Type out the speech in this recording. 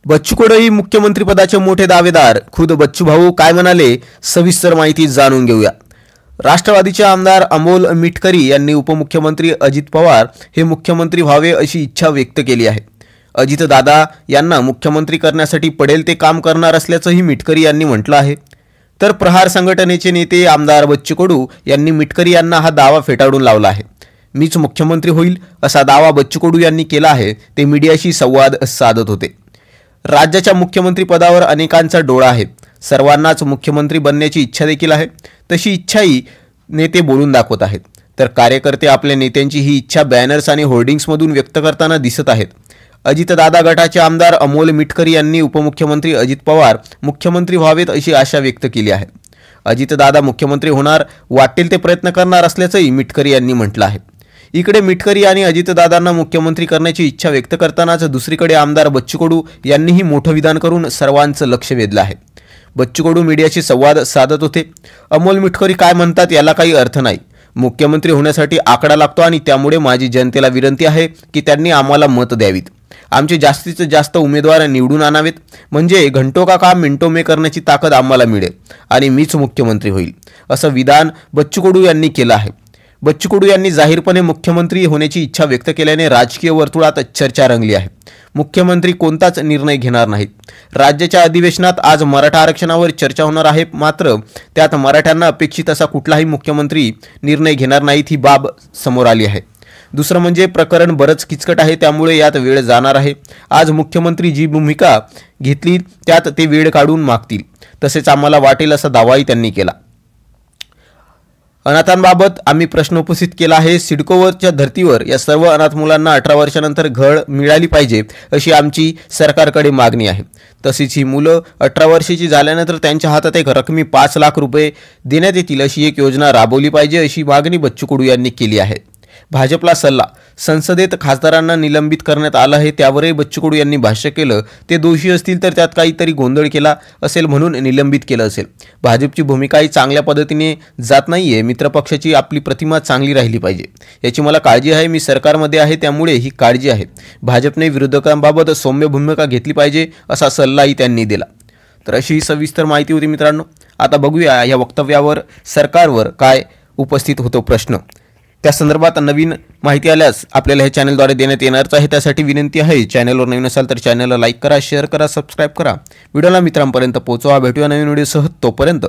बच्चू कडू मुख्यमंत्री पदाचे मोठे दावेदार. खुद बच्चू भाऊ काय म्हणाले, सविस्तर माहिती जाणून घेऊया. राष्ट्रवादीचे आमदार अमोल मिटकरी यांनी उपमुख्यमंत्री अजित पवार हे मुख्यमंत्री व्हावे अशी इच्छा व्यक्त केली आहे. अजितदादा यांना मुख्यमंत्री करण्यासाठी पडेल ते काम करणार असल्याचंही मिटकरी यांनी म्हटलं आहे. तर प्रहार संघटनेचे नेते आमदार बच्चू कडू यांनी मिटकरी यांना हा दावा फेटाळून लावला आहे. मीच मुख्यमंत्री होईल असा दावा बच्चू कडू यांनी केला आहे. ते मीडियाशी संवाद साधत होते. राज्याच्या मुख्यमंत्री पदावर अनेकांचा डोळा आहे. सर्वांनाच मुख्यमंत्री बनण्याची इच्छा देखील आहे. तशी इच्छाही नेते बोलून दाखवत आहेत. तर कार्यकर्ते आपल्या नेत्यांची ही इच्छा बॅनर्स आणि होर्डिंग्समधून व्यक्त करताना दिसत आहेत. अजितदादा गटाचे आमदार अमोल मिटकरी यांनी उपमुख्यमंत्री अजित पवार मुख्यमंत्री व्हावेत अशी आशा व्यक्त केली आहे. अजितदादा मुख्यमंत्री होणार, वाटेल ते प्रयत्न करणार असल्याचंही मिटकरी यांनी म्हटलं आहे. इकडे मिटकरी आणि अजितदादांना मुख्यमंत्री करण्याची इच्छा व्यक्त करतानाच दुसरीकडे आमदार बच्चू कडू यांनीही मोठं विधान करून सर्वांचं लक्ष वेधलं आहे. बच्चू कडू मीडियाशी संवाद साधत होते. अमोल मिटकरी काय म्हणतात याला काही अर्थ नाही. मुख्यमंत्री होण्यासाठी आकडा लागतो आणि त्यामुळे माझी जनतेला विनंती आहे की त्यांनी आम्हाला मत द्यावीत. आमचे जास्तीत जास्त उमेदवार निवडून आणावेत, म्हणजे घंटो का काम मिनिटो में करण्याची ताकद आम्हाला मिळेल आणि मीच मुख्यमंत्री होईल, असं विधान बच्चू कडू यांनी केलं आहे. बच्चू कडू यांनी जाहीरपणे मुख्यमंत्री होण्याची इच्छा व्यक्त केल्याने राजकीय वर्तुळात चर्चा रंगली आहे. मुख्यमंत्री कोणताच निर्णय घेणार नाहीत. राज्याच्या अधिवेशनात आज मराठा आरक्षणावर चर्चा होणार आहे, मात्र त्यात मराठ्यांना अपेक्षित असा कुठलाही मुख्यमंत्री निर्णय घेणार नाहीत ही बाब समोर आली आहे. दुसरं म्हणजे प्रकरण बरंच किचकट आहे, त्यामुळे यात वेळ जाणार आहे. आज मुख्यमंत्री जी भूमिका घेतली त्यात ते वेळ काढून मागतील, तसेच आम्हाला वाटेल असा दावाही त्यांनी केला. अनाथांबाबत आम्ही प्रश्न उपस्थित केला आहे. सिडकोवरच्या धर्तीवर या सर्व अनाथ मुलांना 18 वर्षानंतर घर मिळाली पाहिजे अशी आमची सरकारकडे मागणी आहे. तसेच ही मुलं 18 वर्षाची झाल्यानंतर त्यांच्या हातात एक रकमी 5 लाख रुपये देण्यात येतील अशी एक योजना राबवली पाहिजे अशी मागणी बच्चू कडू यांनी केली आहे. भाजपला सल्ला. संसदेत खासदारांना निलंबित करण्यात आलं आहे, त्यावरही बच्चू कडू यांनी भाष्य केलं. ते दोषी असतील तर त्यात काहीतरी गोंधळ केला असेल म्हणून निलंबित केलं असेल. भाजपची भूमिकाही चांगल्या पद्धतीने जात नाहीये. मित्रपक्षाची आपली प्रतिमा चांगली राहिली पाहिजे याची मला काळजी आहे. मी सरकारमध्ये आहे त्यामुळे ही काळजी आहे. भाजपने विरोधकांबाबत सौम्य भूमिका घेतली पाहिजे असा सल्लाही त्यांनी दिला. तर अशी सविस्तर माहिती होती मित्रांनो. आता बघूया या वक्तव्यावर सरकारवर काय उपस्थित होतो प्रश्न. त्या संदर्भात नवीन माहिती आल्यास आपल्याला हे चॅनलद्वारे देण्यात येणारच आहे. त्यासाठी विनंती आहे, चॅनलवर नवीन असाल तर चॅनलला लाईक करा, शेअर करा, सबस्क्राईब करा, व्हिडिओला मित्रांपर्यंत पोहोचवा. भेटूया नवीन व्हिडिओसह. तोपर्यंत